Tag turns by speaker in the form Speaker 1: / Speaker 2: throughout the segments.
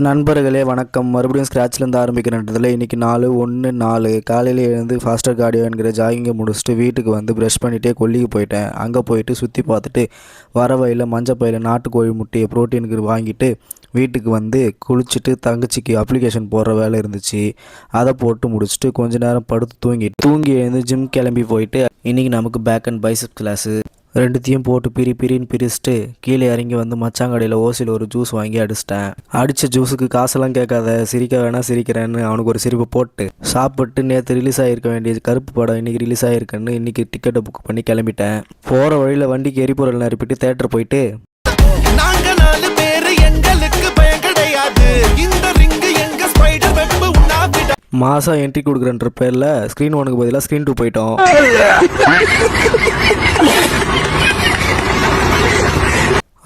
Speaker 1: நண்பர்களே வணக்கம். மறுபடியும் ஸ்க்ராட்ச்லேருந்து ஆரம்பிக்கிறன்றதில் இன்றைக்கி 4/1/4 காலையில் எழுந்து ஃபாஸ்டர் கார்டியோ என்கிற ஜாகிங்கை முடிச்சுட்டு வீட்டுக்கு வந்து ப்ரஷ் பண்ணிகிட்டே கொல்லிக்கு போயிட்டேன். அங்கே போயிட்டு சுற்றி பார்த்துட்டு வர வழியில் மஞ்சப்பையில் நாட்டுக்கோழி முட்டையை ப்ரோட்டீனுக்கு வாங்கிட்டு வீட்டுக்கு வந்து குளிச்சுட்டு தங்கச்சிக்கு அப்ளிகேஷன் போடுற வேலை இருந்துச்சு. அதை போட்டு முடிச்சுட்டு கொஞ்ச நேரம் படுத்து தூங்கி எழுந்து ஜிம் கிளம்பி போயிட்டு இன்றைக்கி நமக்கு பேக் அண்ட் பைசப் கிளாஸு. ரெண்டுத்தையும் போட்டு பிரின்னு பிரிச்சுட்டு கீழே இறங்கி வந்து மச்சாங்கடையில் ஓசியில் ஒரு ஜூஸ் வாங்கி அடிச்சிட்டேன். அடித்த ஜூஸுக்கு காசெல்லாம் கேட்காத, சிரிக்க வேணா சிரிக்கிறேன்னு அவனுக்கு ஒரு சிரிப்பு போட்டு சாப்பிட்டு நேற்று ரிலீஸ் ஆகிருக்க வேண்டிய கருப்பு படம் இன்றைக்கி ரிலீஸ் ஆகிருக்குன்னு இன்றைக்கி டிக்கெட்டை புக் பண்ணி கிளம்பிட்டேன். போகிற வழியில் வண்டிக்கு எரிபொருள் நிரப்பிட்டு தேட்டர் போயிட்டு மாதம் என்ட்ரி கொடுக்குறன்ற பேரில் ஸ்க்ரீன் 1க்கு பதிலாக ஸ்க்ரீன் 2 போயிட்டோம்.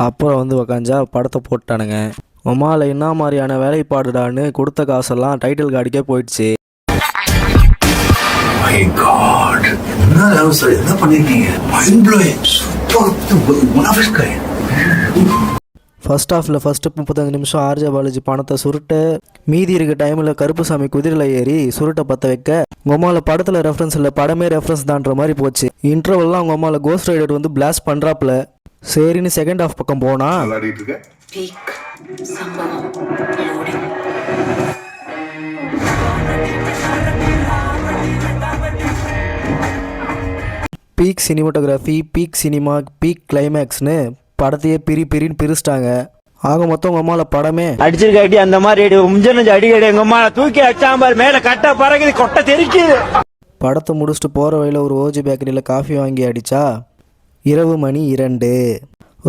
Speaker 1: அப்புறம் வந்து உக்காஞ்சா படத்தை போட்டானுங்க. உமால என்ன மாதிரியான வேலைப்பாடுடான்னு கொடுத்த காசெல்லாம் டைட்டில் கார்டுக்கே போயிடுச்சு. ஃபர்ஸ்ட் ஹாஃபில் ஃபஸ்ட்டு 35 நிமிஷம் ஆர்ஜே பாலாஜி பணத்தை சுருட்ட, மீதி இருக்க டைமில் கருப்புசாமி குதிரையில் ஏறி சுருட்டை பற்ற வைக்க, உமால படத்தில் ரெஃபரன்ஸ் இல்லை, படமே ரெஃபரன்ஸ் தான்ற மாதிரி போச்சு. இன்டர்வெல்லாம் அவங்க உமால கோஸ்ட் ரைடர் வந்து பிளாஸ்ட் பண்ணுறாப்புல. சரின்னு செகண்ட் ஹாஃப் பக்கம் போனா peak cinematography, peak cinema, peak கிளைமேக்ஸ்னு படத்தையே பிரின்னு பிரிச்சிட்டாங்க. ஆக மொத்தம் உங்க அம்மால படமே
Speaker 2: அடிச்சிருக்காட்டி அந்த மாதிரி அடிக்கடி எங்க அம்மா தூக்கி அச்சாம்பார் மேல கட்ட பறகுது கொட்டை தெரிக்கு.
Speaker 1: படத்தை முடிச்சுட்டு போகிற வழியில் ஒரு ஓஜி பேக்கரியில் காஃபி வாங்கி அடித்தா இரவு மணி 2.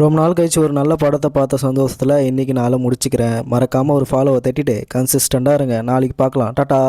Speaker 1: ரொம்ப நாள் கழிச்சு ஒரு நல்ல படத்தை பார்த்த சந்தோஷத்தில் இன்றைக்கி நாளை முடிச்சுக்கிறேன். மறக்காமல் ஒரு ஃபாலோவை தட்டிட்டு கன்சிஸ்டண்டாக இருங்க. நாளைக்கு பார்க்கலாம். டாட்டா.